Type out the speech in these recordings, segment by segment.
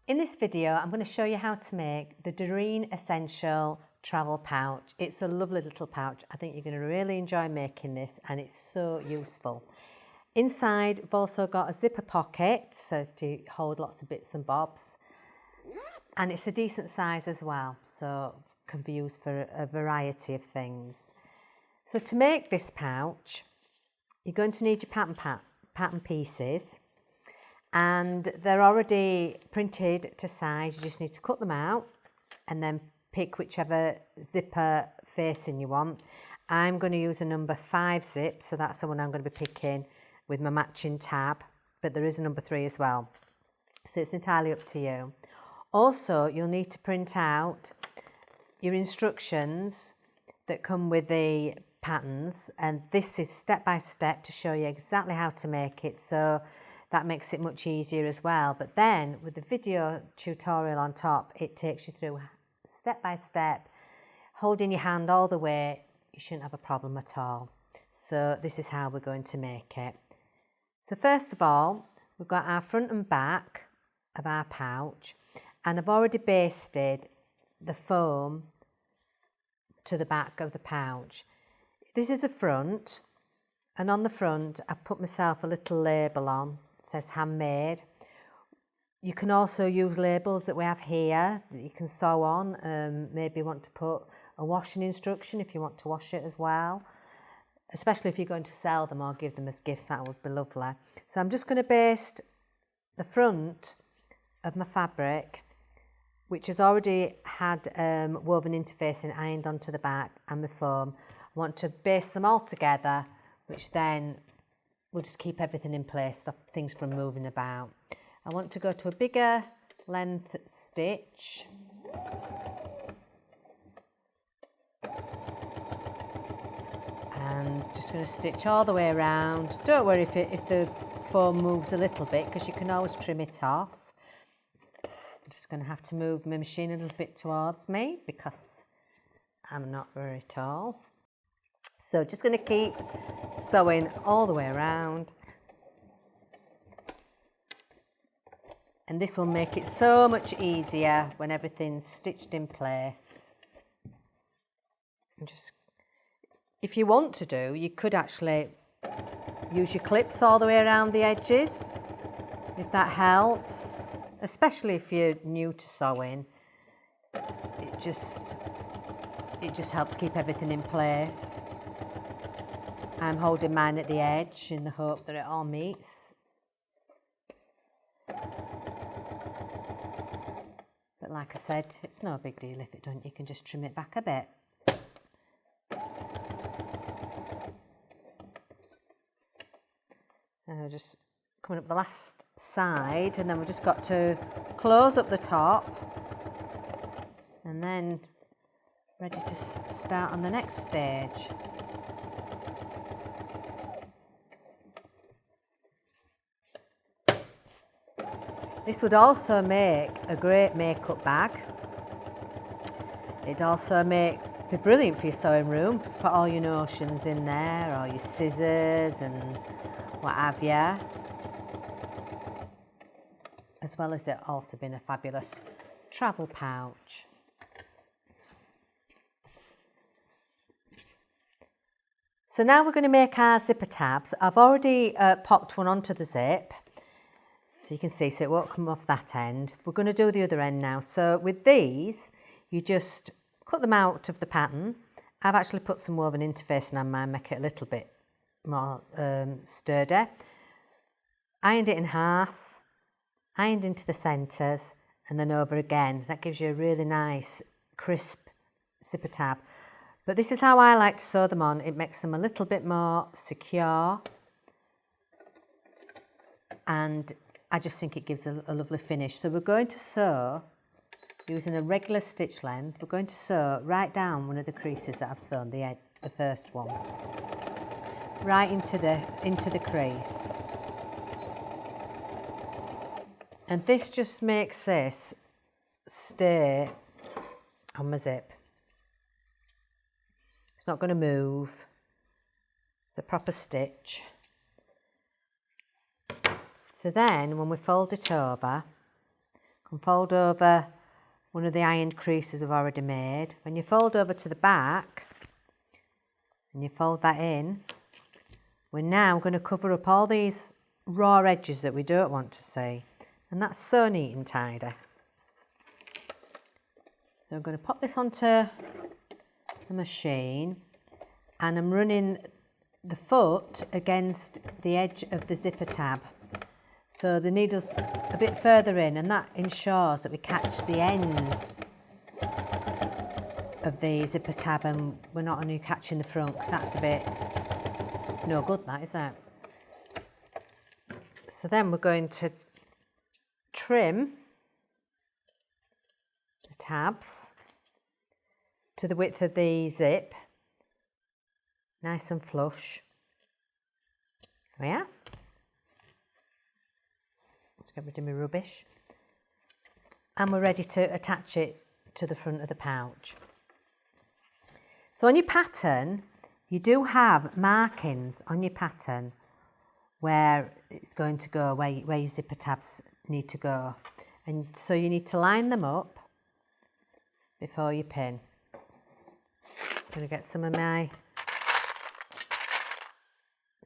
In this video, I'm going to show you how to make the Doreen Essential Travel Pouch. It's a lovely little pouch. I think you're going to really enjoy making this, and it's so useful. Inside, we've also got a zipper pocket, so to hold lots of bits and bobs. And it's a decent size as well, so can be used for a variety of things. So to make this pouch, you're going to need your pattern pieces. And they're already printed to size. You just need to cut them out and then pick whichever zipper facing you want. I'm going to use a number 5 zip, so that's the one I'm going to be picking with my matching tab, but there is a number 3 as well, so it's entirely up to you. Also, you'll need to print out your instructions that come with the patterns, and this is step by step to show you exactly how to make it, so that makes it much easier as well. But then with the video tutorial on top, it takes you through step by step, holding your hand all the way. You shouldn't have a problem at all. So this is how we're going to make it. So first of all, we've got our front and back of our pouch, and I've already basted the foam to the back of the pouch. This is the front, and on the front I've put myself a little label on. It says handmade. You can also use labels that we have here that you can sew on. Maybe you want to put a washing instruction if you want to wash it as well, especially if you're going to sell them or give them as gifts. That would be lovely. So I'm just going to baste the front of my fabric, which has already had woven interfacing ironed onto the back, and the foam. I want to baste them all together, which then will just keep everything in place, stop things from moving about. I want to go to a bigger length stitch. And just going to stitch all the way around. Don't worry if the foam moves a little bit, because you can always trim it off. I'm just going to have to move my machine a little bit towards me because I'm not very tall. So just going to keep sewing all the way around. And this will make it so much easier when everything's stitched in place. And just, if you want to do, you could actually use your clips all the way around the edges, if that helps, especially if you're new to sewing. It just helps keep everything in place. I'm holding mine at the edge in the hope that it all meets. But like I said, it's no big deal if it don't. You can just trim it back a bit. And we're just coming up the last side, and then we've just got to close up the top, and then ready to start on the next stage. This would also make a great makeup bag. It'd also be brilliant for your sewing room. Put all your notions in there, or your scissors and what have you. As well as it also being a fabulous travel pouch. So now we're going to make our zipper tabs. I've already popped one onto the zip. So you can see, so it won't come off that end. We're going to do the other end now. So with these, you just cut them out of the pattern. I've actually put some woven interfacing on mine, make it a little bit more sturdy. Ironed it in half, ironed into the centres, and then over again. That gives you a really nice, crisp zipper tab. But this is how I like to sew them on. It makes them a little bit more secure, and I just think it gives a lovely finish. So we're going to sew using a regular stitch length. We're going to sew right down one of the creases that I've sewn, the first one, right into the crease. And this just makes this stay on my zip. It's not going to move. It's a proper stitch. So then when we fold it over, you can fold over one of the ironed creases we've already made. When you fold over to the back and you fold that in, we're now going to cover up all these raw edges that we don't want to see. And that's so neat and tidy. So I'm going to pop this onto the machine, and I'm running the foot against the edge of the zipper tab. So the needle's a bit further in, and that ensures that we catch the ends of the zipper tab and we're not only catching the front, because that's a bit no good, that, is it? So then we're going to trim the tabs to the width of the zip, nice and flush. There we are. Let's get rid of my rubbish. And we're ready to attach it to the front of the pouch. So on your pattern, you do have markings on your pattern where it's going to go, where your zipper tabs need to go. And so you need to line them up before you pin. I'm going to get some of my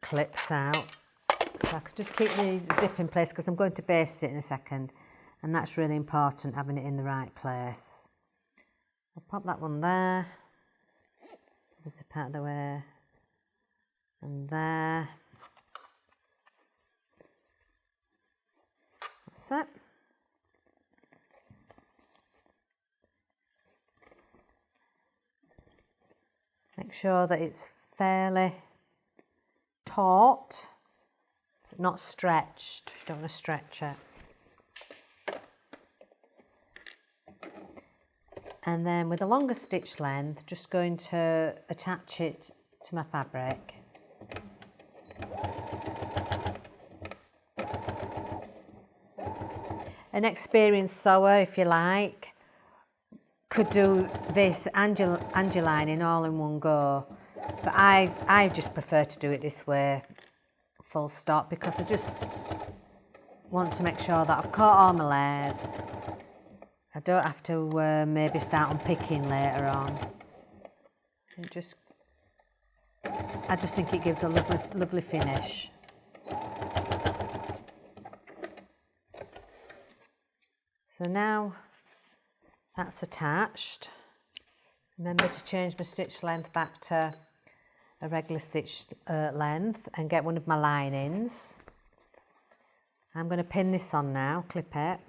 clips out. So I could just keep the zip in place because I'm going to baste it in a second. And that's really important, having it in the right place. I'll pop that one there. The zip out of the way. And there. That's it. Make sure that it's fairly taut, but not stretched. You don't want to stretch it. And then with a longer stitch length, just going to attach it to my fabric. An experienced sewer, if you like, could do this and your lining all in one go. But I just prefer to do it this way, full stop, because I just want to make sure that I've caught all my layers. I don't have to maybe start unpicking later on. I just think it gives a lovely finish. So now that's attached. Remember to change my stitch length back to a regular stitch length and get one of my linings. I'm going to pin this on now, clip it.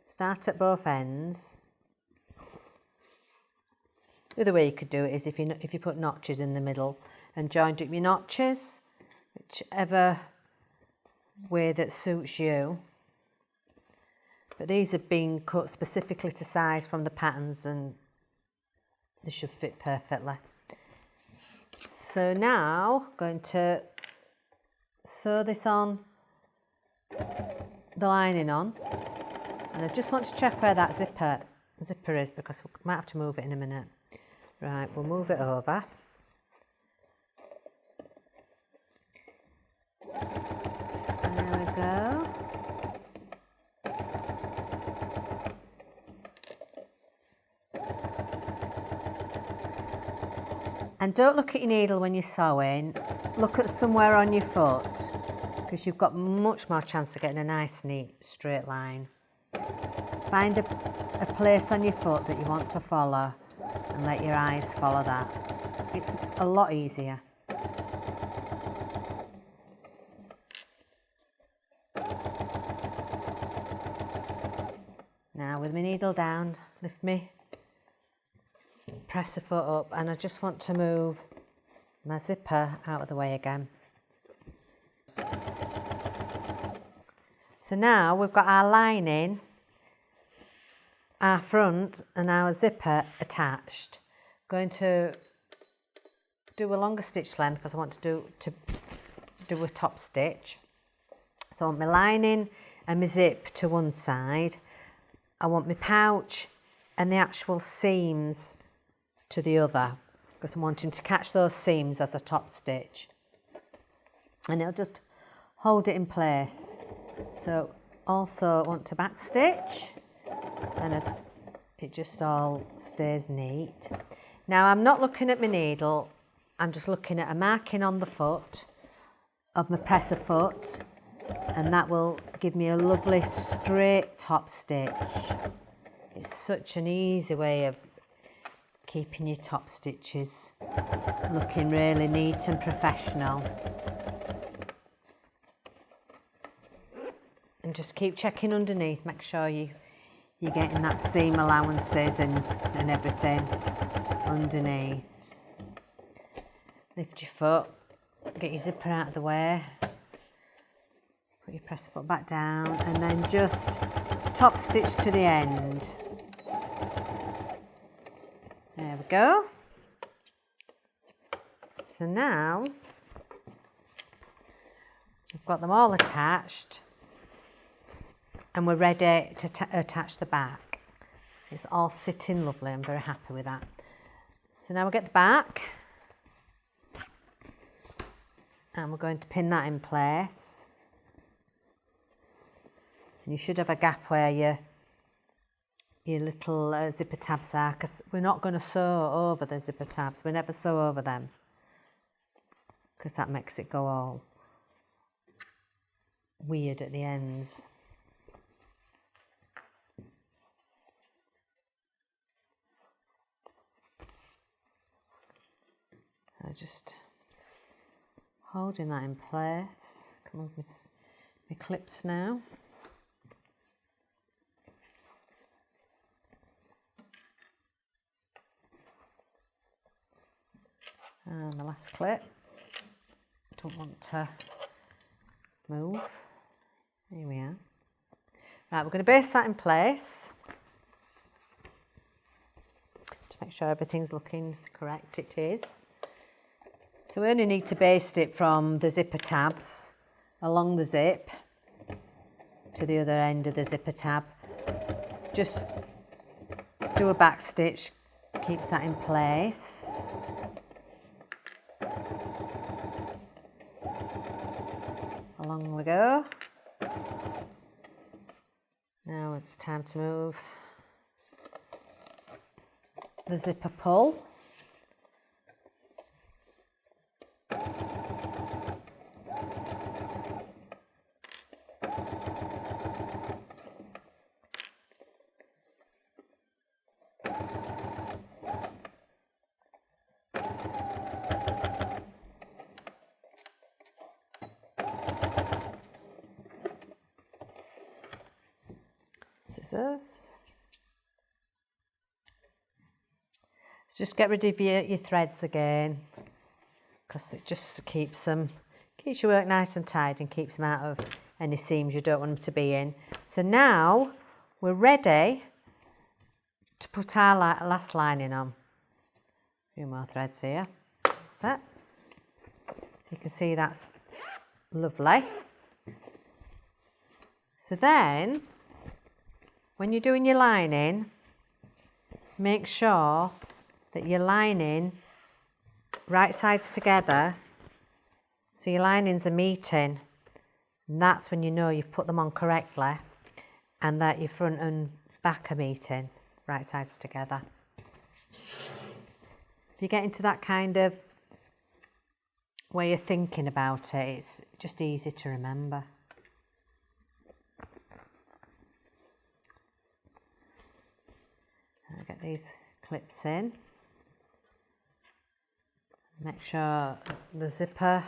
Start at both ends. The other way you could do it is if you put notches in the middle and joined up your notches, whichever way that suits you. But these have been cut specifically to size from the patterns and they should fit perfectly. So now I'm going to sew this on, the lining on, and I just want to check where that zipper is because we might have to move it in a minute. Right, we'll move it over. So there we go. And don't look at your needle when you're sewing, look at somewhere on your foot because you've got much more chance of getting a nice neat straight line. Find a place on your foot that you want to follow and let your eyes follow that. It's a lot easier. Now with my needle down, lift me. Press the foot up and I just want to move my zipper out of the way again. So now we've got our lining, our front and our zipper attached. Going to do a longer stitch length because I want to do a top stitch. So I want my lining and my zip to one side. I want my pouch and the actual seams to the other, because I'm wanting to catch those seams as a top stitch. And it'll just hold it in place. So also I want to back stitch, and it just all stays neat. Now I'm not looking at my needle, I'm just looking at a marking on the foot of my presser foot, and that will give me a lovely straight top stitch. It's such an easy way of keeping your top stitches looking really neat and professional. And just keep checking underneath, make sure you're getting that seam allowances and everything underneath. Lift your foot, get your zipper out of the way, put your presser foot back down, and then just top stitch to the end. There we go. So now we've got them all attached, and we're ready to attach the back. It's all sitting lovely, I'm very happy with that. So now we'll get the back, and we're going to pin that in place. And you should have a gap where your little zipper tabs are, because we're not going to sew over the zipper tabs. We never sew over them, because that makes it go all weird at the ends. Just holding that in place. Come on with my clips now. And the last clip. Don't want to move. Here we are. Right, we're going to baste that in place. Just make sure everything's looking correct. It is. So we only need to baste it from the zipper tabs along the zip to the other end of the zipper tab. Just do a back stitch, keeps that in place. Along we go. Now it's time to move the zipper pull. Scissors. So just get rid of your threads again, because it just keeps your work nice and tight and keeps them out of any seams you don't want them to be in. So now we're ready to put our last lining on. A few more threads here. That's it. You can see that's lovely. So then, when you're doing your lining, make sure that you're lining right sides together, so your linings are meeting, and that's when you know you've put them on correctly, and that your front and back are meeting, right sides together. If you get into that kind of way of thinking about it, it's just easy to remember. I'll get these clips in. Make sure the zipper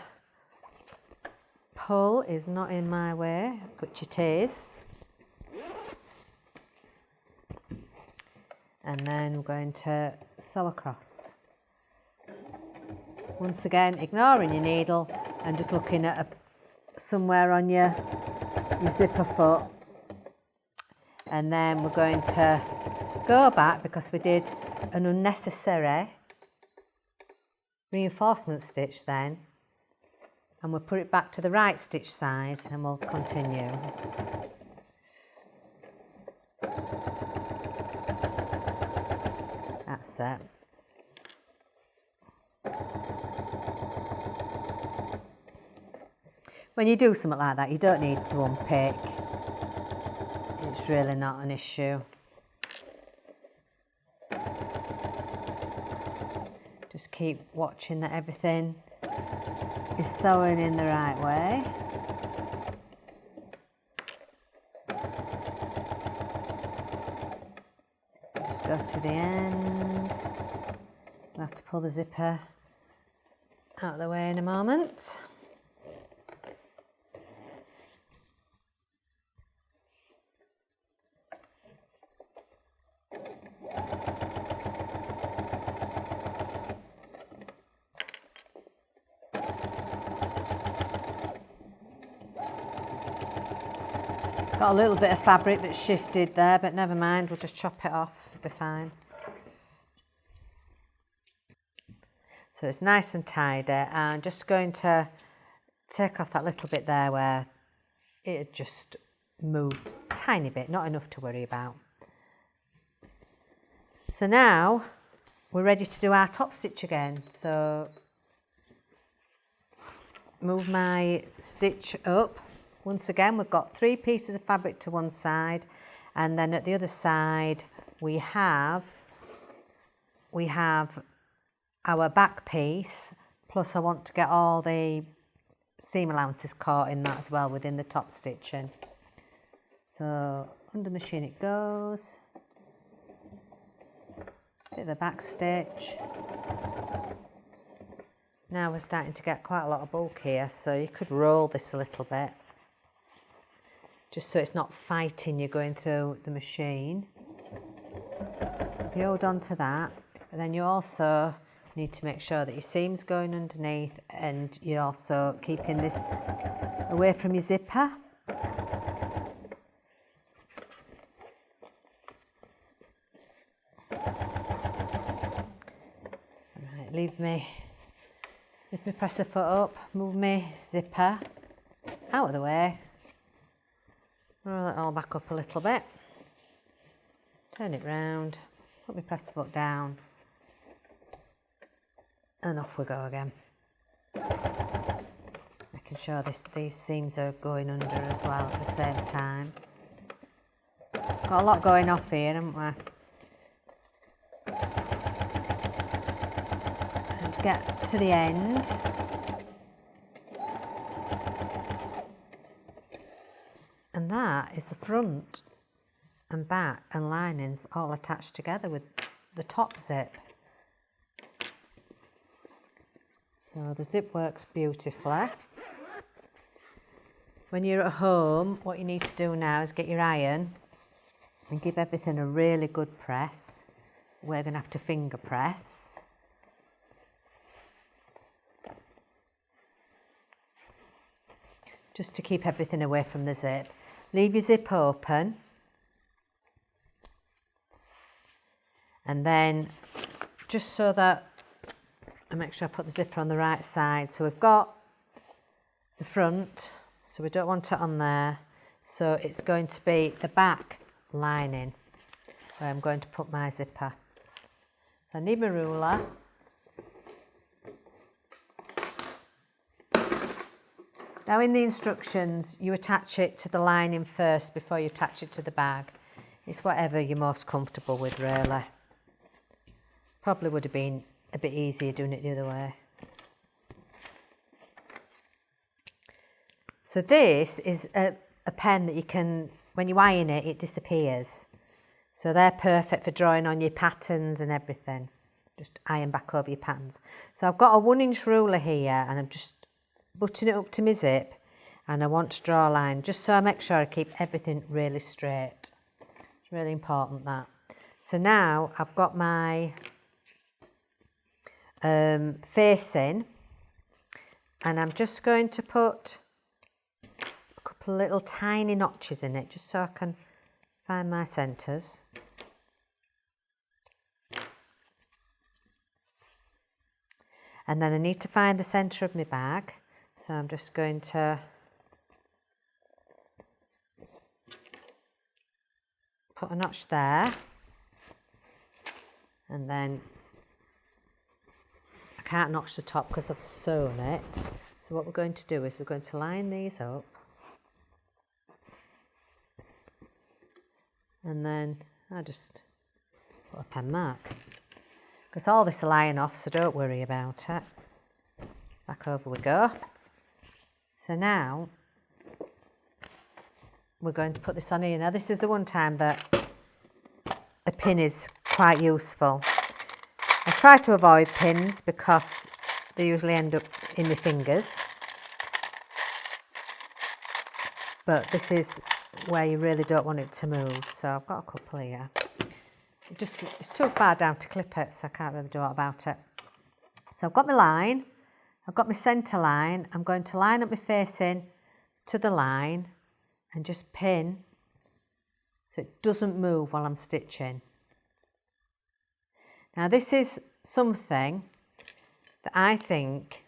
pull is not in my way, which it is. And then we're going to sew across. Once again, ignoring your needle and just looking at somewhere on your zipper foot. And then we're going to go back, because we did an unnecessary reinforcement stitch then, and we'll put it back to the right stitch side and we'll continue. it. When you do something like that, you don't need to unpick. It's really not an issue. Just keep watching that everything is sewing in the right way. Just go to the end. I'll have to pull the zipper out of the way in a moment. Got a little bit of fabric that's shifted there, but never mind, we'll just chop it off, it'll be fine. So it's nice and tidy, and just going to take off that little bit there where it had just moved a tiny bit, not enough to worry about. So now we're ready to do our top stitch again. So move my stitch up. Once again, we've got 3 pieces of fabric to one side, and then at the other side we have our back piece, plus I want to get all the seam allowances caught in that as well within the top stitching. So under machine it goes, bit of the back stitch. Now we're starting to get quite a lot of bulk here, so you could roll this a little bit, just so it's not fighting you going through the machine. If you hold on to that, and then you also need to make sure that your seam's going underneath, and you're also keeping this away from your zipper. Right, leave me press the foot up, move my zipper out of the way. Roll it all back up a little bit, turn it round, put my press foot down, and off we go again. Making sure these seams are going under as well at the same time. Got a lot going off here, haven't we? And to get to the end, and that is the front and back and linings all attached together with the top zip. So the zip works beautifully. When you're at home, what you need to do now is get your iron and give everything a really good press. We're going to have to finger press. Just to keep everything away from the zip. Leave your zip open, and then just so that I make sure I put the zipper on the right side. So we've got the front, so we don't want it on there, so it's going to be the back lining where I'm going to put my zipper. So I need my ruler. Now in the instructions, you attach it to the lining first before you attach it to the bag. It's whatever you're most comfortable with, really. Probably would have been a bit easier doing it the other way. So this is a pen that you can, when you iron it, it disappears. So they're perfect for drawing on your patterns and everything. Just iron back over your patterns. So I've got a 1-inch ruler here, and I'm just button it up to my zip, and I want to draw a line just so I make sure I keep everything really straight. It's really important that. So now I've got my facing, and I'm just going to put a couple of little tiny notches in it just so I can find my centres. And then I need to find the centre of my bag. So I'm just going to put a notch there, And then I can't notch the top because I've sewn it. So what we're going to do is we're going to line these up. And then I just put a pen mark. Because all this will iron off, so don't worry about it. Back over we go. So now we're going to put this on here. Now this is the one time that a pin is quite useful. I try to avoid pins because they usually end up in my fingers. But this is where you really don't want it to move. So I've got a couple here. It's too far down to clip it, so I can't really do a lot about it. So I've got my line, I've got my centre line. I'm going to line up my facing to the line and just pin so it doesn't move while I'm stitching. Now this is something that I think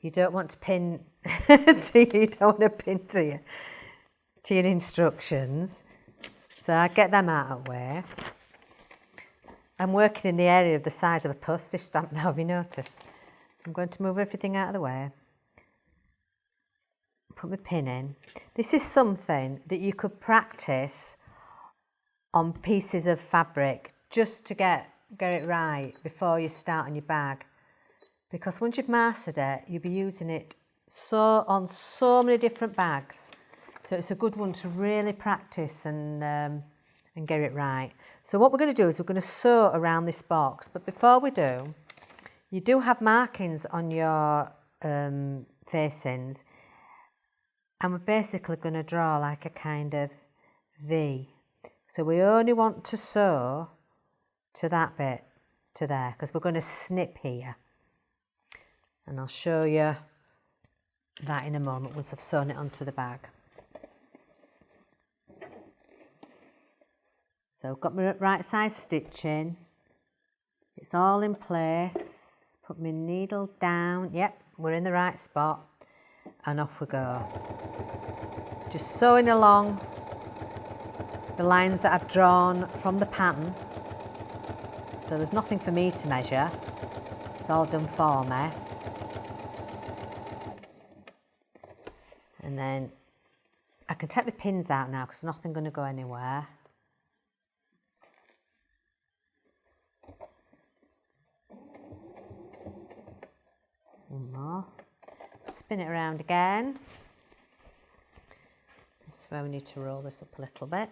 you don't want to pin you don't want to pin to your instructions. So I get them out of the way. I'm working in the area of the size of a postage stamp now, have you noticed? I'm going to move everything out of the way. Put my pin in. This is something that you could practice on pieces of fabric just to get it right before you start on your bag. Because once you've mastered it, you'll be using it on so many different bags. So it's a good one to really practice and get it right. So what we're going to do is we're going to sew around this box. But before we do, you do have markings on your facings. And we're basically going to draw like a kind of V. So we only want to sew to that bit, to there, because we're going to snip here. And I'll show you that in a moment once I've sewn it onto the bag. So I've got my right side stitching. It's all in place. Put my needle down. Yep, we're in the right spot. And off we go. Just sewing along the lines that I've drawn from the pattern. So there's nothing for me to measure. It's all done for me. And then I can take my pins out now because nothing's going to go anywhere. One more. Spin it around again. This is where we need to roll this up a little bit.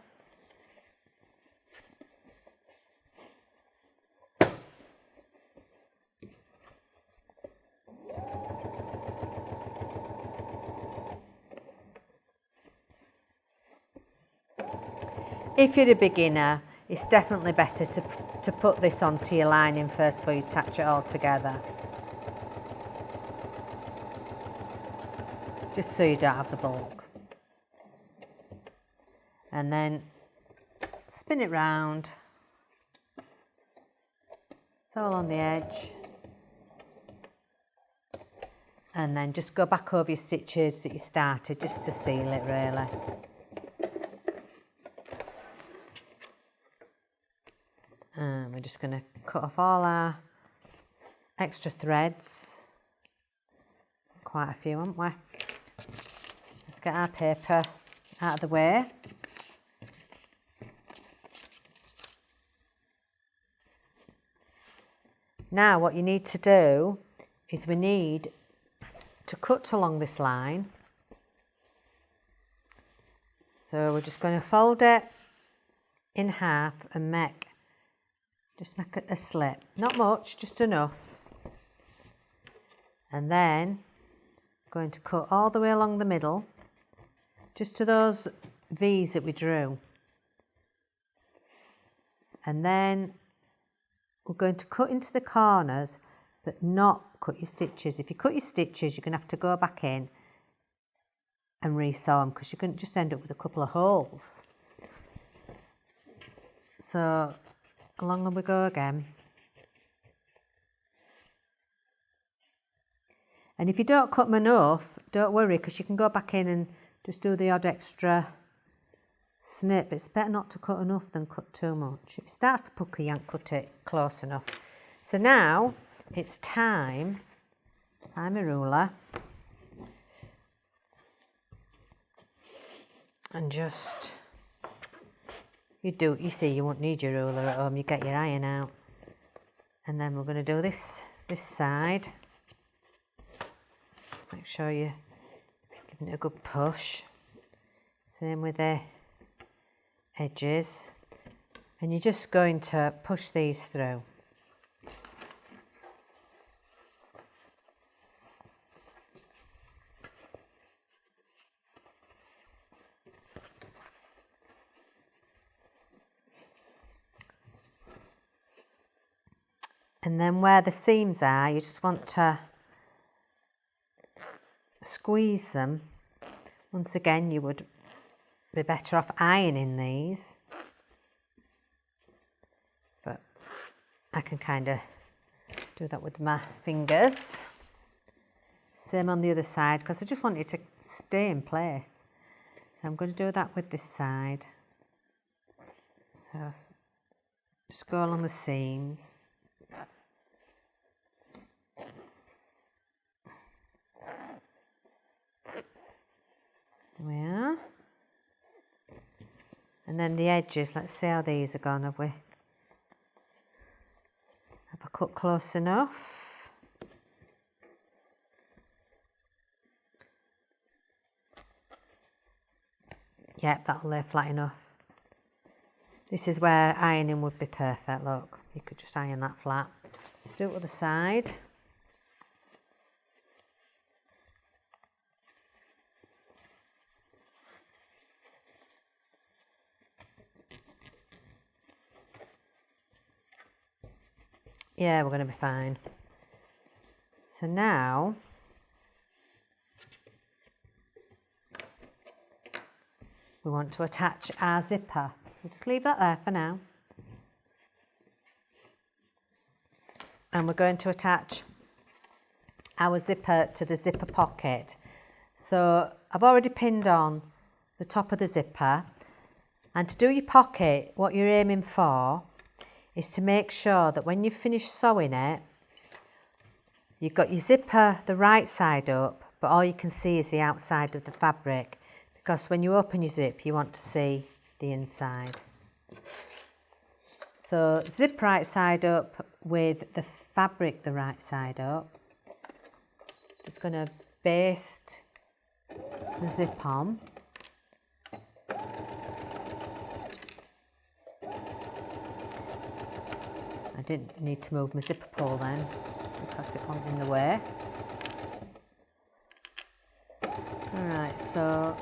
If you're a beginner, it's definitely better to put this onto your lining first before you attach it all together. Just so you don't have the bulk. And then spin it round. It's all on the edge. And then just go back over your stitches that you started just to seal it really. And we're just going to cut off all our extra threads. Quite a few, haven't we? Let's get our paper out of the way. Now what you need to do is we need to cut along this line. So we're just going to fold it in half and make a slit. Not much, just enough. And then going to cut all the way along the middle, just to those V's that we drew. And then we're going to cut into the corners, but not cut your stitches. If you cut your stitches, you're going to have to go back in and re-sew them because you're going to just end up with a couple of holes. So along we go again. And if you don't cut them enough, don't worry, because you can go back in and just do the odd extra snip. It's better not to cut enough than cut too much. If it starts to pucker, you can't cut it close enough. So now it's time, find my ruler, and just, you see you won't need your ruler at home, you get your iron out. And then we're going to do this side. Make sure you're giving it a good push. Same with the edges. And you're just going to push these through. And then where the seams are, you just want to squeeze them. Once again, you would be better off ironing these. But I can kind of do that with my fingers. Same on the other side, because I just want it to stay in place. So I'm going to do that with this side. So just go along the seams. There we are. And then the edges, let's see how these are gone, have we? Have I cut close enough? Yep, that'll lay flat enough. This is where ironing would be perfect, look. You could just iron that flat. Let's do it with the side. Yeah, we're going to be fine. So now, we want to attach our zipper. So just leave that there for now. And we're going to attach our zipper to the zipper pocket. So I've already pinned on the top of the zipper. And to do your pocket, what you're aiming for is to make sure that when you've finished sewing it, you've got your zipper the right side up, but all you can see is the outside of the fabric, because when you open your zip, you want to see the inside. So zip right side up with the fabric the right side up. Just going to baste the zip on. I didn't need to move my zipper pull then, because it wasn't in the way. Alright, so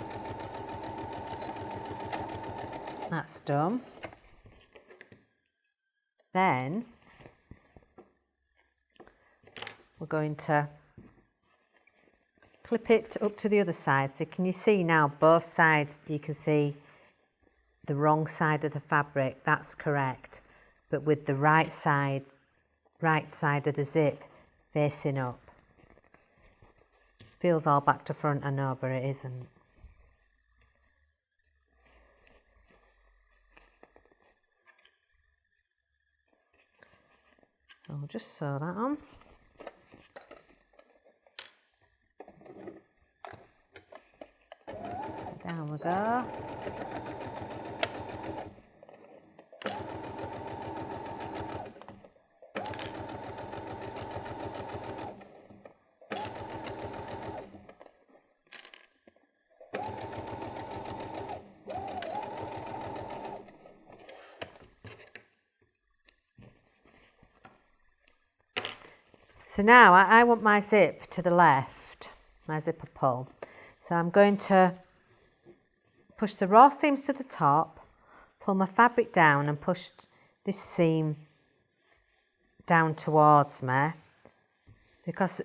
that's done. Then we're going to clip it up to the other side. So can you see now both sides, you can see the wrong side of the fabric, that's correct. But with the right side of the zip facing up. Feels all back to front, I know, but it isn't. I'll just sew that on. Down we go. So now I want my zip to the left, my zipper pull. So I'm going to push the raw seams to the top, pull my fabric down and push this seam down towards me, because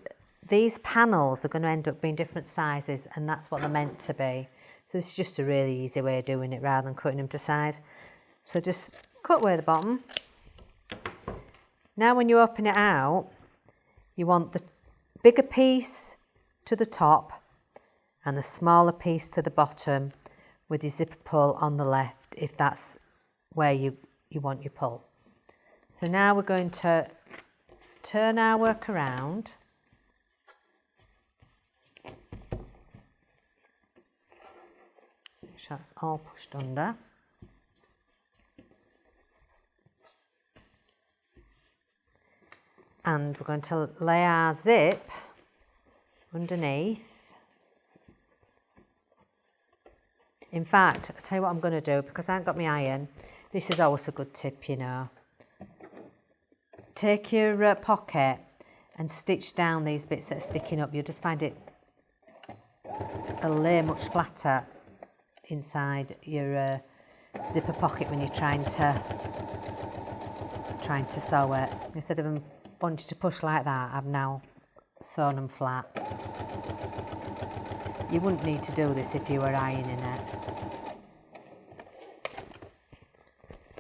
these panels are going to end up being different sizes and that's what they're meant to be. So this is just a really easy way of doing it rather than cutting them to size. So just cut away the bottom. Now when you open it out, you want the bigger piece to the top and the smaller piece to the bottom, with your zipper pull on the left if that's where you want your pull. So now we're going to turn our work around. Make sure that's all pushed under. And we're going to lay our zip underneath. In fact, I'll tell you what I'm going to do, because I haven't got my iron. This is always a good tip, you know. Take your pocket and stitch down these bits that are sticking up. You'll just find it will lay much flatter inside your zipper pocket when you're trying to sew it. Instead of them wanting to push like that, I've now sewn them flat. You wouldn't need to do this if you were ironing it.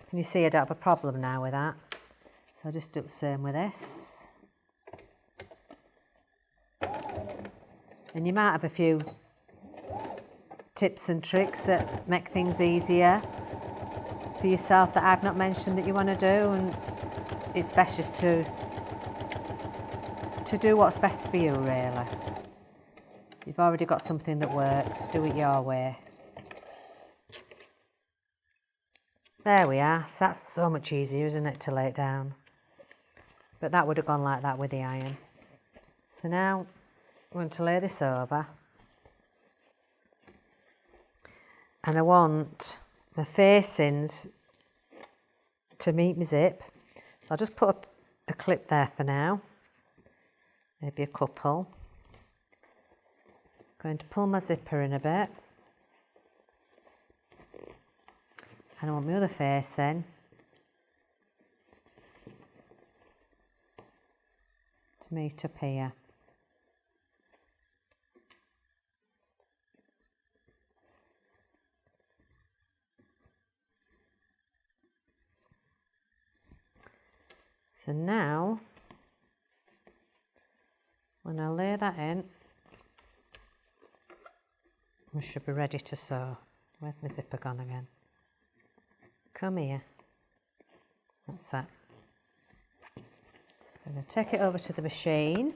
Can you see I don't have a problem now with that? So I'll just do the same with this. And you might have a few tips and tricks that make things easier for yourself that I've not mentioned that you want to do, and it's best just to do what's best for you, really. You've already got something that works, do it your way. There we are. So that's so much easier, isn't it, to lay it down? But that would have gone like that with the iron. So now I'm going to lay this over. And I want my facings to meet my zip. So I'll just put a clip there for now. Maybe a couple. Going to pull my zipper in a bit. And I want my other facing to meet up here. So now, when I lay that in, we should be ready to sew. Where's my zipper gone again? Come here. That's that. I'm going to take it over to the machine.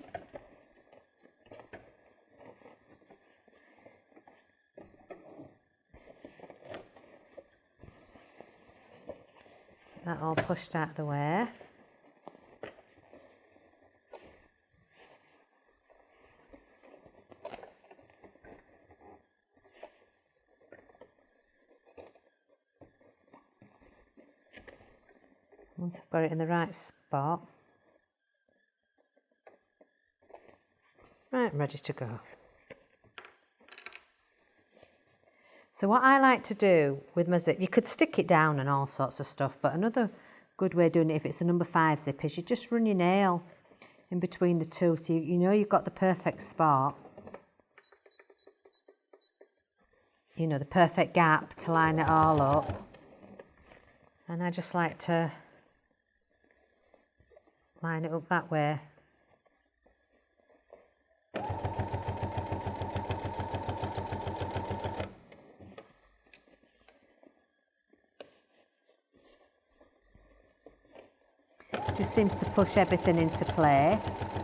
That all pushed out of the way. Once I've got it in the right spot, right, ready to go. So what I like to do with my zip, you could stick it down and all sorts of stuff, but another good way of doing it, if it's a number 5 zip, is you just run your nail in between the two, so you know you've got the perfect spot. You know, the perfect gap to line it all up. And I just like to line it up that way. Just seems to push everything into place.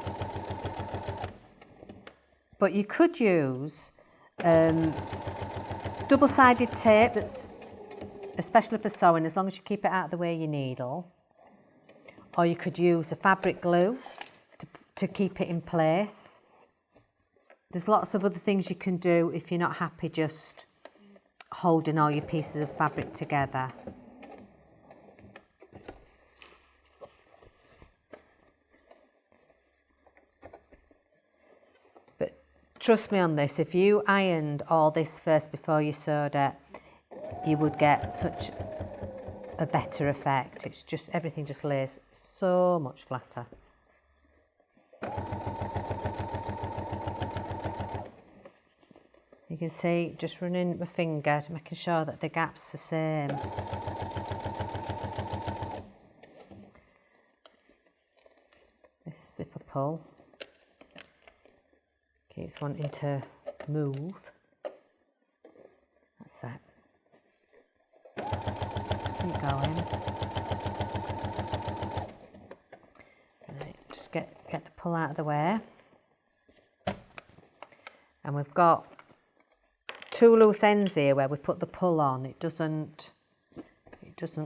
But you could use double-sided tape that's especially for sewing, as long as you keep it out of the way of your needle. Or you could use a fabric glue to keep it in place. There's lots of other things you can do if you're not happy just holding all your pieces of fabric together. But trust me on this, if you ironed all this first before you sewed it, you would get such a better effect. It's just, everything just lays so much flatter. You can see, just running my finger to making sure that the gap's the same. This zipper pull keeps wanting to move. That's it. Keep going. Right, just get the pull out of the way. And we've got 2 loose ends here where we put the pull on. It doesn't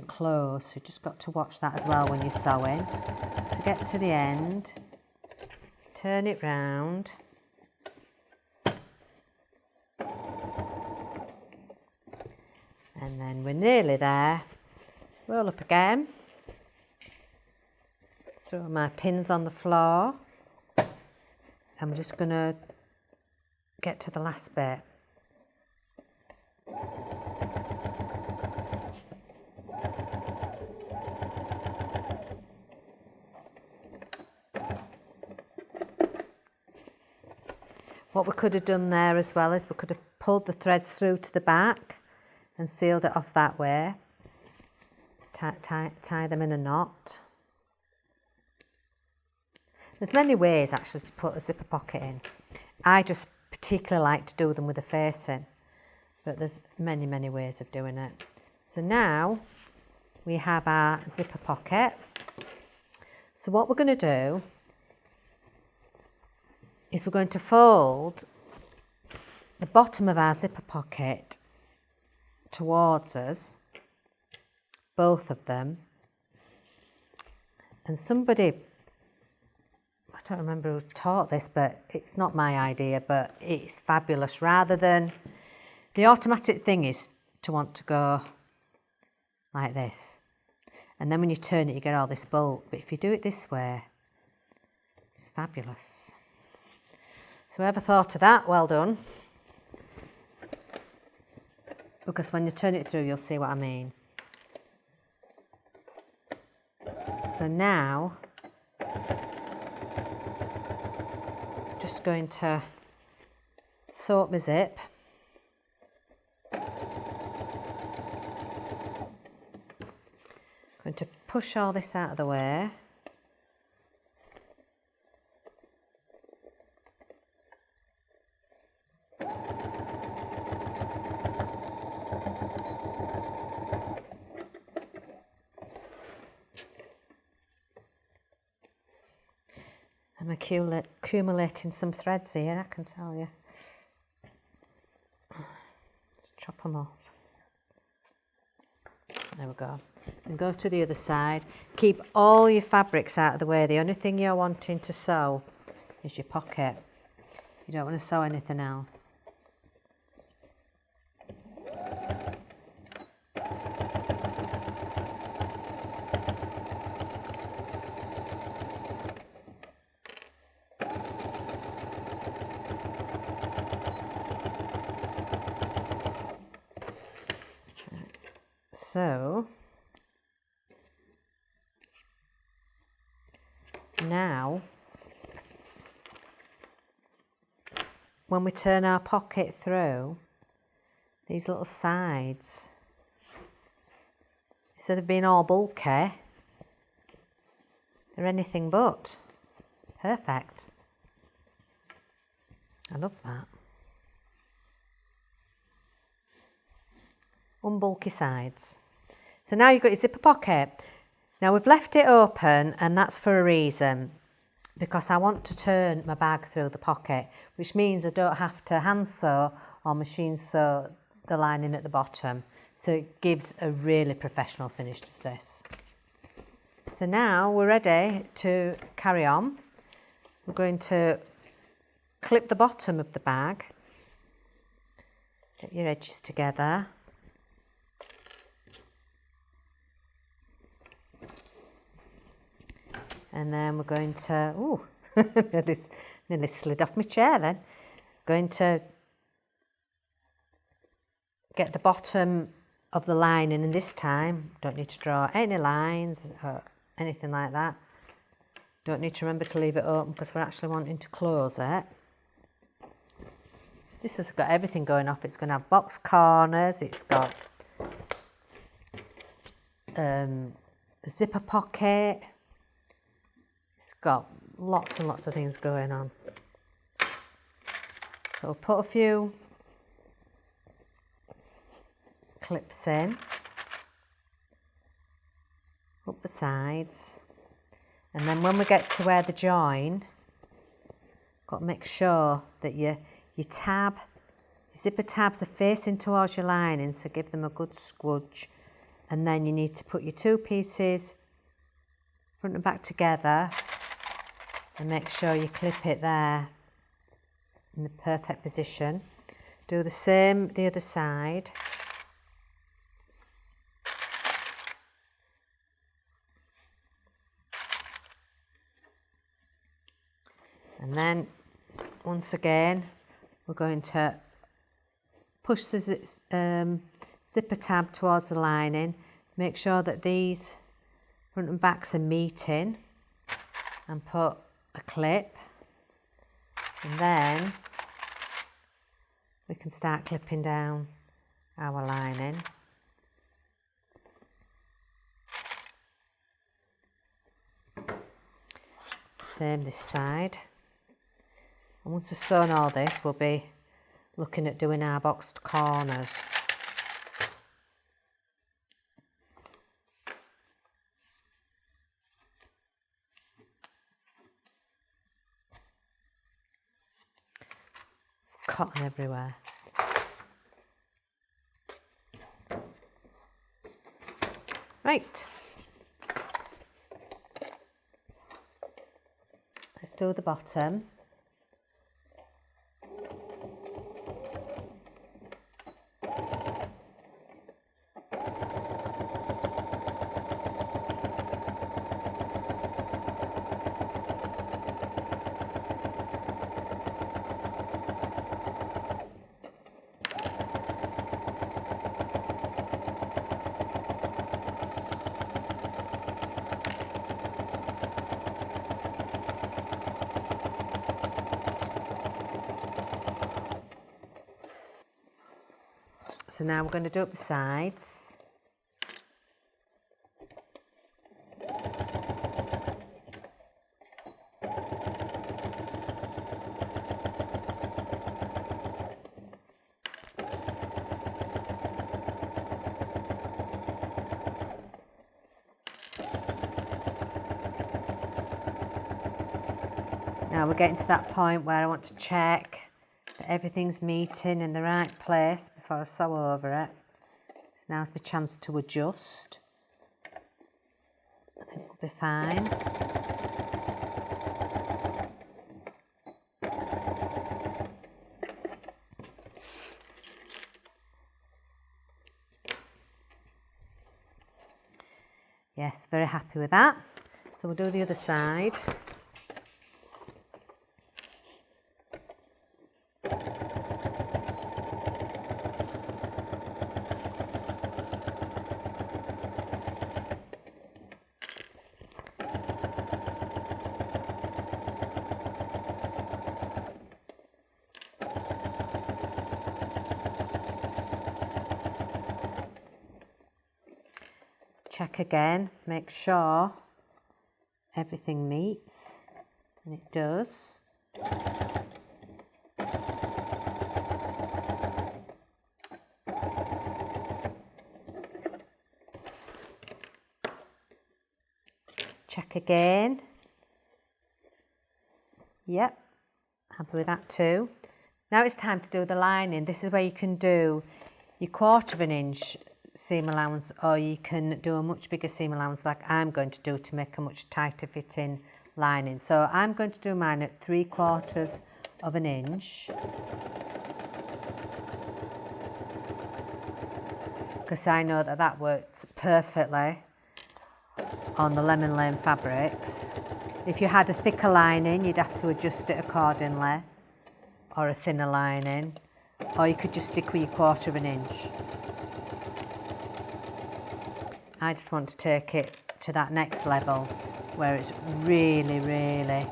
close, so you just got to watch that as well when you're sewing. To get to the end, turn it round. And then we're nearly there. Roll up again. Throw my pins on the floor. And we're just going to get to the last bit. What we could have done there as well is we could have pulled the threads through to the back and sealed it off that way. Tie them in a knot. There's many ways actually to put a zipper pocket in. I just particularly like to do them with a facing, but there's many ways of doing it. So now we have our zipper pocket. So what we're going to do is we're going to fold the bottom of our zipper pocket towards us, both of them. And somebody, I don't remember who taught this, but it's not my idea, but it's fabulous. Rather than, the automatic thing is to want to go like this. And then when you turn it, you get all this bulk. But if you do it this way, it's fabulous. So whoever thought of that, well done. Because when you turn it through, you'll see what I mean. So now, just going to sew up my zip. Going to push all this out of the way. I'm accumulating some threads here, I can tell you. Let's chop them off. There we go. And go to the other side. Keep all your fabrics out of the way. The only thing you're wanting to sew is your pocket. You don't want to sew anything else. So now, when we turn our pocket through, these little sides, instead of being all bulky, they're anything but perfect. I love that. Unbulky sides. So now you've got your zipper pocket. Now we've left it open, and that's for a reason, because I want to turn my bag through the pocket, which means I don't have to hand sew or machine sew the lining at the bottom. So it gives a really professional finish to this. So now we're ready to carry on. We're going to clip the bottom of the bag, get your edges together. And then we're going to, ooh, nearly slid off my chair then. Going to get the bottom of the lining, and this time, don't need to draw any lines or anything like that. Don't need to remember to leave it open because we're actually wanting to close it. This has got everything going off. It's going to have box corners, it's got a zipper pocket. It's got lots and lots of things going on. So we'll put a few clips in. up the sides, and then when we get to where the join, got to make sure that your zipper tabs are facing towards your lining, so give them a good squudge, and then you need to put your two pieces front and back together and make sure you clip it there in the perfect position. Do the same the other side. And then once again we're going to push the zipper tab towards the lining, make sure that these front and backs are meeting, and put a clip, and then we can start clipping down our lining. Same this side. And once we've sewn all this, we'll be looking at doing our boxed corners. Cotton everywhere. Right. Let's do the bottom. So now we're going to do up the sides. Now we're getting to that point where I want to check that everything's meeting in the right place before I sew over it. So now's my chance to adjust. I think we'll be fine. Yes, very happy with that. So we'll do the other side. Check again, make sure everything meets, and it does. Check again. Yep, happy with that too. Now it's time to do the lining. This is where you can do your 1/4 inch seam allowance, or you can do a much bigger seam allowance like I'm going to do to make a much tighter fitting lining. So I'm going to do mine at 3/4 inch, because I know that that works perfectly on the Lemon Lane fabrics. If you had a thicker lining, you'd have to adjust it accordingly, or a thinner lining, or you could just stick with your 1/4 inch. I just want to take it to that next level where it's really, really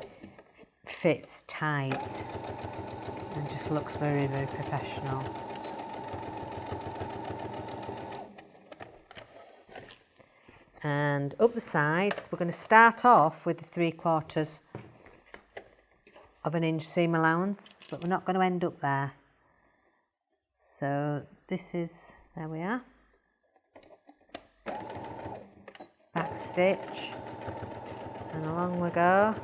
fits tight and just looks very, very professional. And up the sides, we're going to start off with the 3/4 inch seam allowance, but we're not going to end up there. So this is, there we are. Back stitch, and along we go.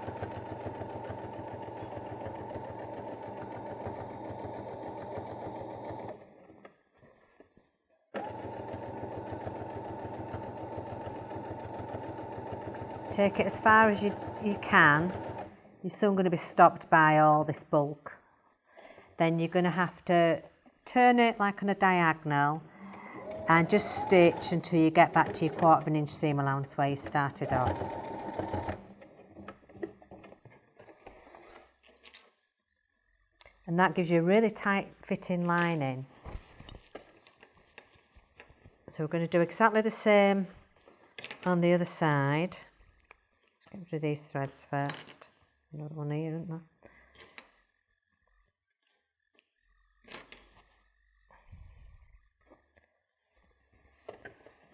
Take it as far as you can. You're soon going to be stopped by all this bulk. Then you're going to have to turn it like on a diagonal and just stitch until you get back to your 1/4 inch seam allowance where you started off. And that gives you a really tight fitting lining. So we're going to do exactly the same on the other side. Let's get rid of these threads first. Another one here, isn't there?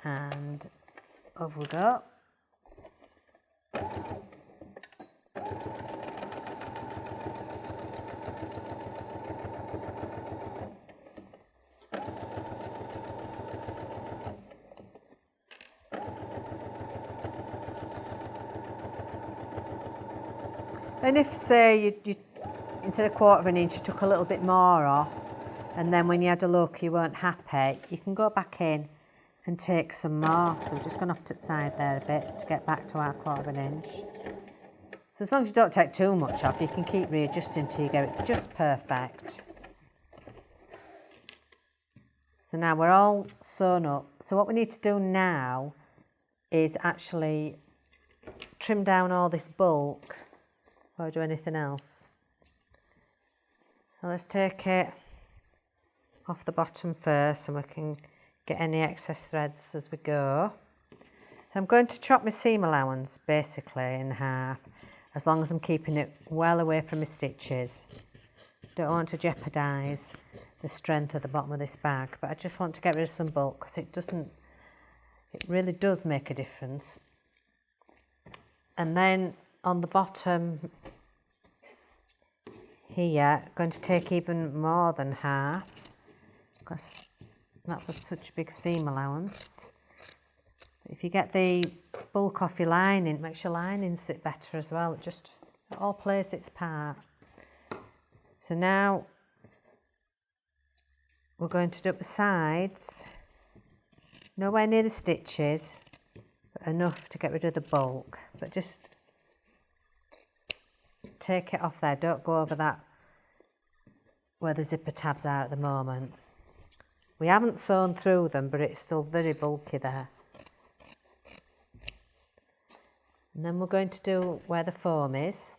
And over we go. And if, say, you instead of 1/4 inch, you took a little bit more off, and then when you had a look you weren't happy, you can go back in and take some more. So we're just going off to the side there a bit to get back to our 1/4 inch. So as long as you don't take too much off, you can keep readjusting till you get it just perfect. So now we're all sewn up. So what we need to do now is actually trim down all this bulk or do anything else. So let's take it off the bottom first so we can get any excess threads as we go. So I'm going to chop my seam allowance basically in half, as long as I'm keeping it well away from my stitches. Don't want to jeopardise the strength of the bottom of this bag, but I just want to get rid of some bulk because it really does make a difference. And then on the bottom here, I'm going to take even more than half because that was such a big seam allowance. If you get the bulk off your lining, it makes your lining sit better as well. It all plays its part. So now we're going to do up the sides, nowhere near the stitches, but enough to get rid of the bulk. But just take it off there, don't go over that where the zipper tabs are at the moment. We haven't sewn through them, but it's still very bulky there. And then we're going to do where the foam is.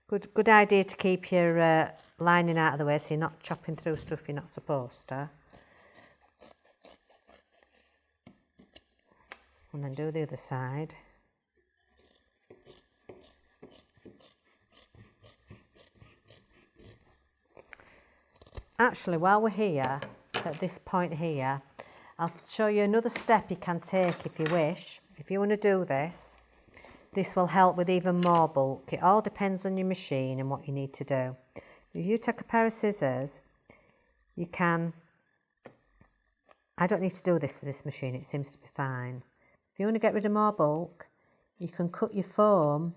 Good idea to keep your lining out of the way so you're not chopping through stuff you're not supposed to. And then do the other side. Actually, while we're here, at this point here, I'll show you another step you can take if you wish. If you want to do this, this will help with even more bulk. It all depends on your machine and what you need to do. If you take a pair of scissors, you can, I don't need to do this for this machine, it seems to be fine. If you want to get rid of more bulk, you can cut your foam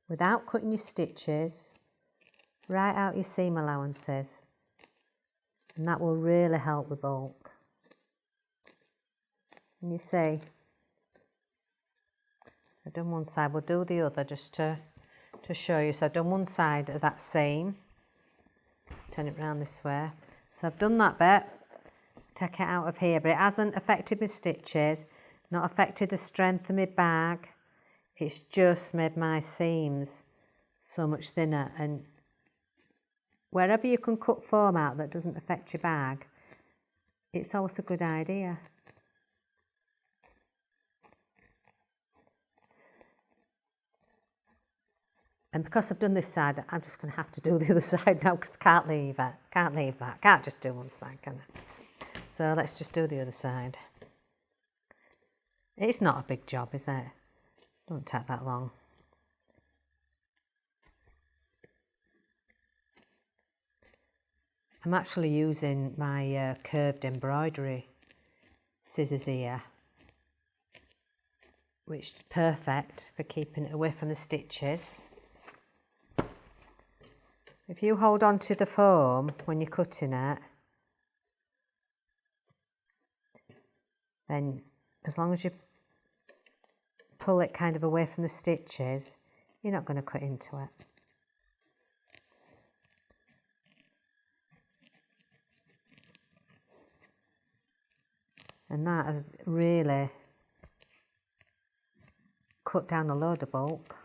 without cutting your stitches, right out your seam allowances. And that will really help with bulk. And you see, I've done one side, we'll do the other just to show you. So I've done one side of that seam, turn it round this way. So I've done that bit, take it out of here, but it hasn't affected my stitches, not affected the strength of my bag. It's just made my seams so much thinner. And wherever you can cut foam out that doesn't affect your bag, it's always a good idea. And because I've done this side, I'm just going to have to do the other side now because I can't leave it. Can't leave that. Can't just do one side, can I? So let's just do the other side. It's not a big job, is it? Don't take that long. I'm actually using my curved embroidery scissors here. which is perfect for keeping it away from the stitches. If you hold on to the foam when you're cutting it, then as long as you pull it kind of away from the stitches, you're not going to cut into it. And that has really cut down a load of bulk.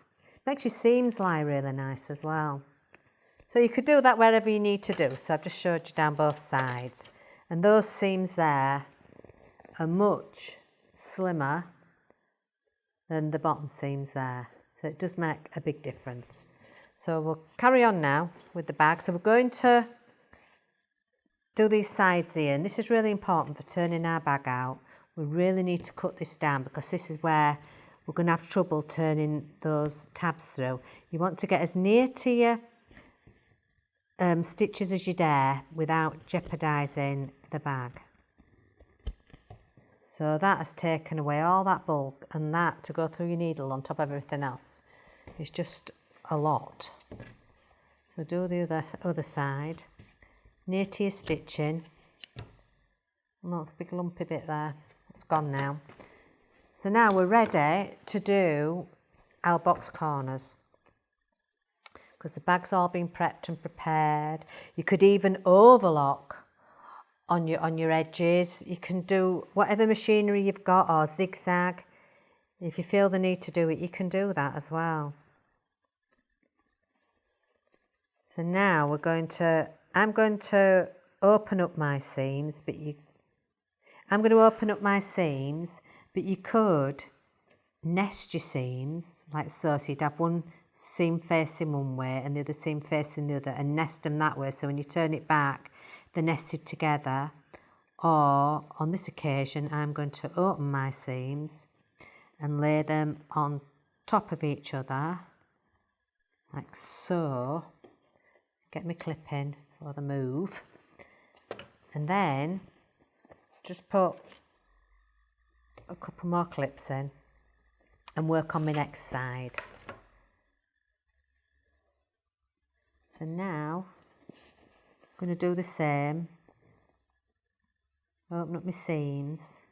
Makes your seams lie really nice as well. So you could do that wherever you need to do. So I've just showed you down both sides. And those seams there are much slimmer than the bottom seams there. So it does make a big difference. So we'll carry on now with the bag. So we're going to do these sides here, and this is really important for turning our bag out. We really need to cut this down because this is where we're going to have trouble turning those tabs through. You want to get as near to your stitches as you dare without jeopardising the bag. So that has taken away all that bulk, and that to go through your needle on top of everything else is just a lot. So do the other side. Near to your stitching. Look, big lumpy bit there. It's gone now. So now we're ready to do our box corners. Because the bag's all been prepped and prepared. You could even overlock on your edges. You can do whatever machinery you've got, or zigzag. If you feel the need to do it, you can do that as well. So now I'm going to open up my seams, but you could nest your seams like so. So you'd have one seam facing one way and the other seam facing the other, and nest them that way. So when you turn it back, they're nested together. Or on this occasion, I'm going to open my seams and lay them on top of each other, like so. Get my clip in for the move, and then just put a couple more clips in and work on my next side. So now I'm going to do the same. Open up my seams,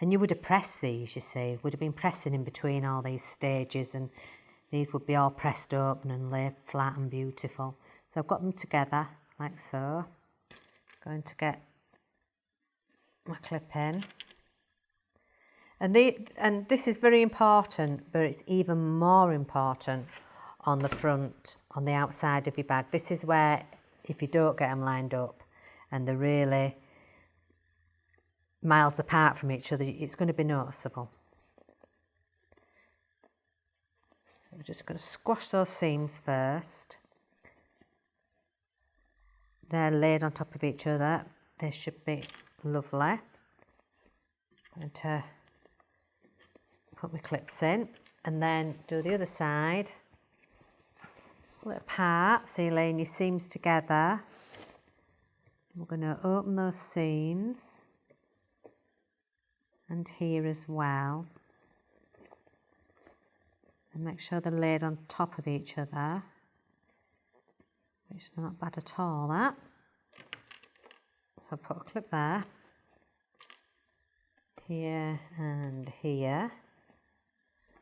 and you would have pressed these, you see, would have been pressing in between all these stages, and these would be all pressed open and laid flat and beautiful. So I've got them together like so. Going to get my clip in. And this is very important, but it's even more important on the front, on the outside of your bag. This is where, if you don't get them lined up and they're really miles apart from each other, it's going to be noticeable. We're just going to squash those seams first. They're laid on top of each other. They should be lovely. I'm going to put my clips in and then do the other side. Pull it apart, so you're laying your seams together. We're going to open those seams, and here as well. And make sure they're laid on top of each other. Which is not bad at all, that. So I'll put a clip there, here and here,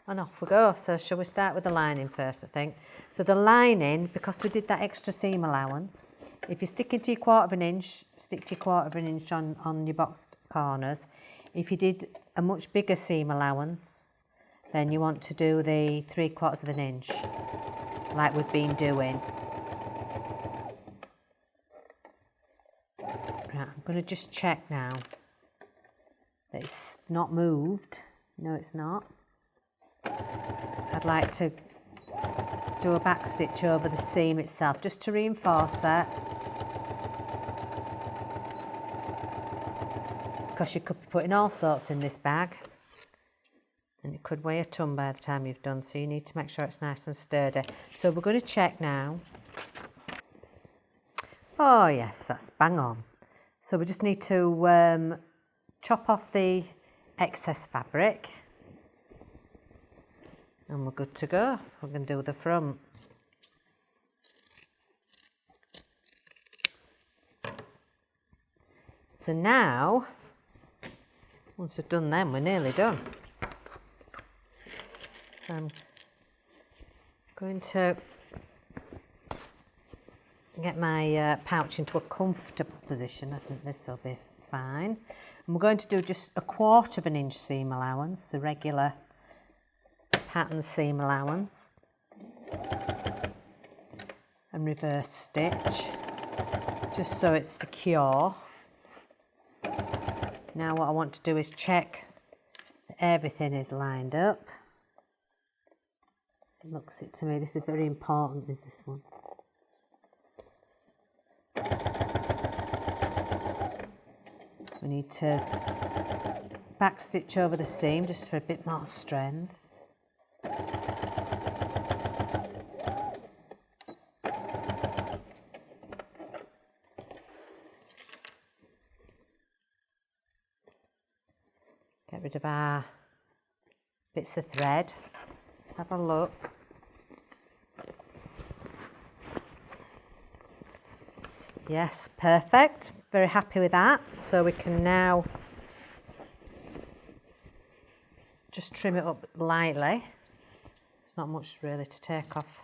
and off we go. So shall we start with the lining first, I think. So the lining, because we did that extra seam allowance, if you're sticking to your 1/4 inch, stick to your 1/4 inch on your boxed corners. If you did a much bigger seam allowance, then you want to do the 3/4 inch, like we've been doing. Right, I'm going to just check now that it's not moved. No, it's not. I'd like to do a back stitch over the seam itself just to reinforce it, because you could be putting all sorts in this bag and it could weigh a ton by the time you've done, so you need to make sure it's nice and sturdy. So we're going to check now. Oh yes, that's bang on. So we just need to chop off the excess fabric. And we're good to go. We're going to do the front. So now, once we've done them, we're nearly done. So I'm going to get my pouch into a comfortable position. I think this will be fine. And we're going to do just 1/4 of an inch seam allowance, the regular pattern seam allowance, and reverse stitch, just so it's secure. Now what I want to do is check that everything is lined up. It looks it to me, this is very important, is this one. We need to back stitch over the seam just for a bit more strength. Get rid of our bits of thread. Let's have a look. Yes, perfect. Very happy with that. So we can now just trim it up lightly. There's not much really to take off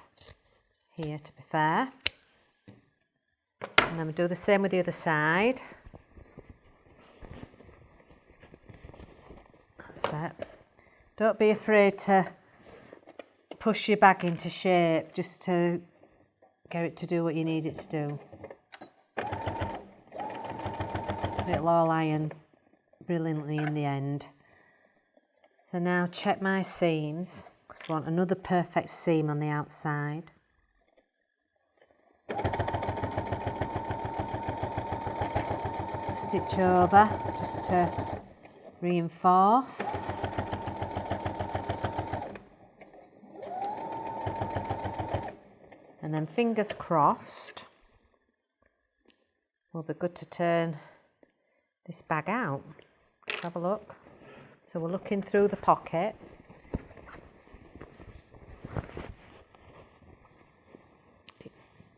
here, to be fair. And then we do the same with the other side. That's it. Don't be afraid to push your bag into shape just to get it to do what you need it to do. It'll all iron brilliantly in the end. So now check my seams, because I want another perfect seam on the outside. Stitch over just to reinforce. And then fingers crossed, we'll be good to turn this bag out. Let's have a look. So we're looking through the pocket.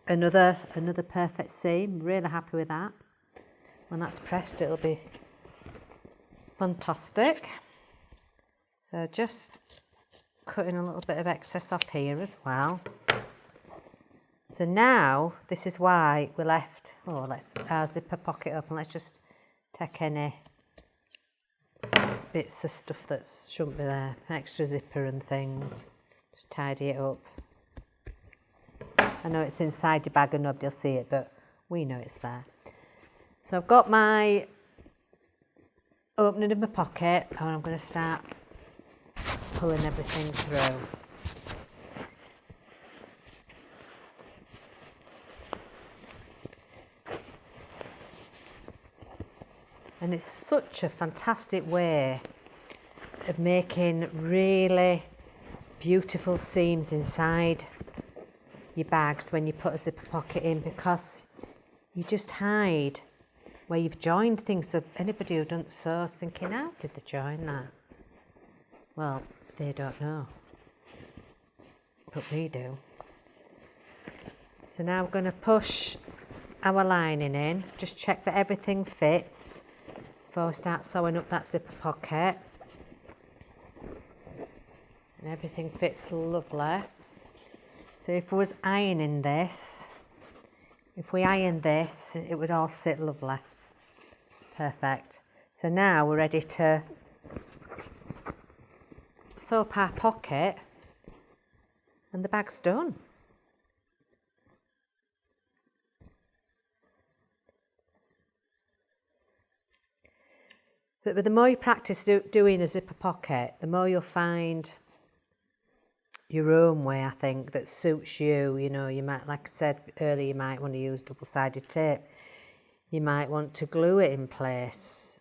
Another perfect seam, really happy with that. When that's pressed, it'll be fantastic. So just cutting a little bit of excess off here as well. So now, this is why we left, let's our zipper pocket open. Let's just take any bits of stuff that shouldn't be there, extra zipper and things. Just tidy it up. I know it's inside your bag and nobody will see it, but we know it's there. So I've got my opening of my pocket, and I'm going to start pulling everything through. And it's such a fantastic way of making really beautiful seams inside your bags when you put a zipper pocket in, because you just hide where you've joined things, so anybody who doesn't sew is thinking, how did they join that? Well, they don't know, but we do. So now we're going to push our lining in, just check that everything fits before we start sewing up that zipper pocket. And everything fits lovely. So if we was ironing this, if we ironed this, it would all sit lovely. Perfect. So now we're ready to sew up our pocket, and the bag's done. But the more you practice doing a zipper pocket, the more you'll find your own way, I think, that suits you. You know, you might, like I said earlier, you might want to use double-sided tape. You might want to glue it in place.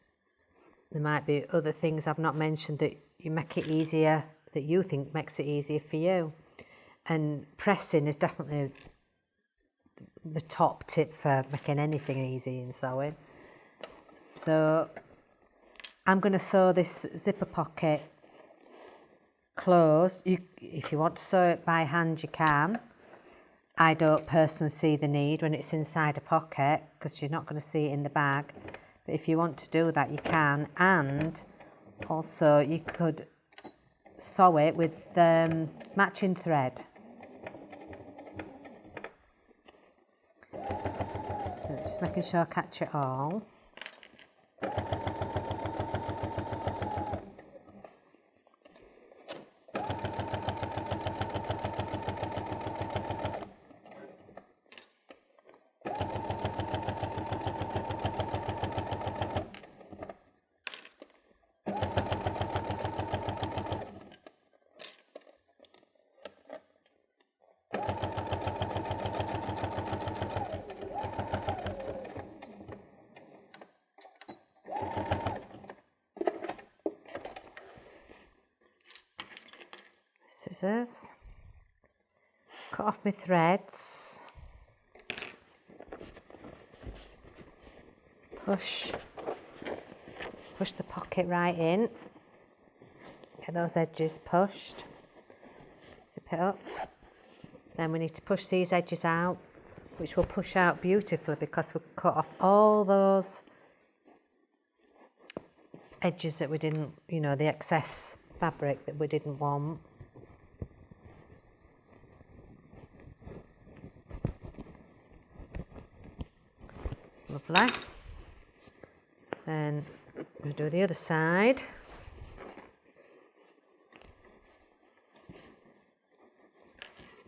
There might be other things I've not mentioned that you make it easier, that you think makes it easier for you. And pressing is definitely the top tip for making anything easy in sewing. So I'm going to sew this zipper pocket closed. If you want to sew it by hand, you can. I don't personally see the need when it's inside a pocket because you're not going to see it in the bag. But if you want to do that, you can. And also you could sew it with matching thread. So just making sure I catch it all. Scissors, cut off my threads, push the pocket right in, get those edges pushed, zip it up. Then we need to push these edges out, which will push out beautifully because we'll cut off all those edges that we didn't, the excess fabric that we didn't want. Lovely. Then we'll do the other side.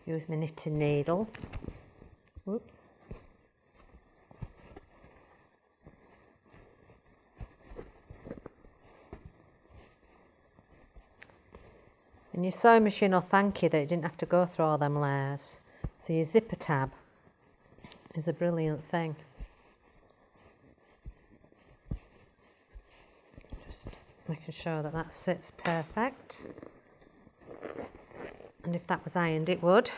Use my knitting needle. Whoops. And your sewing machine will thank you that you didn't have to go through all them layers. So your zipper tab is a brilliant thing. Just making sure that that sits perfect. And if that was ironed, it would.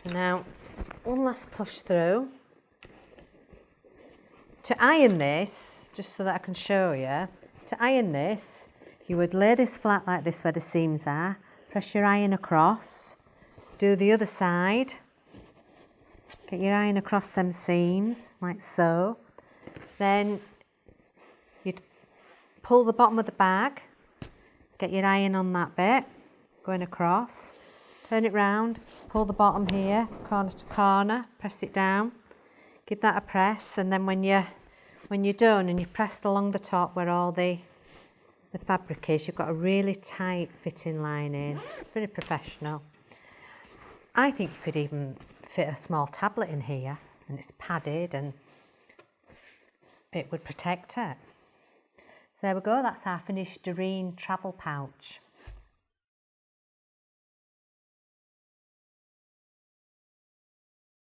And now, one last push through. To iron this, just so that I can show you, to iron this, you would lay this flat like this where the seams are, press your iron across, do the other side, get your iron across them seams, like so. Then you'd pull the bottom of the bag, get your iron on that bit, going across, turn it round, pull the bottom here, corner to corner, press it down, give that a press, and then when you're done and you've pressed along the top where all the fabric is, you've got a really tight fitting line in, very professional. I think you could even fit a small tablet in here, and it's padded and it would protect it. So there we go, that's our finished Doreen travel pouch.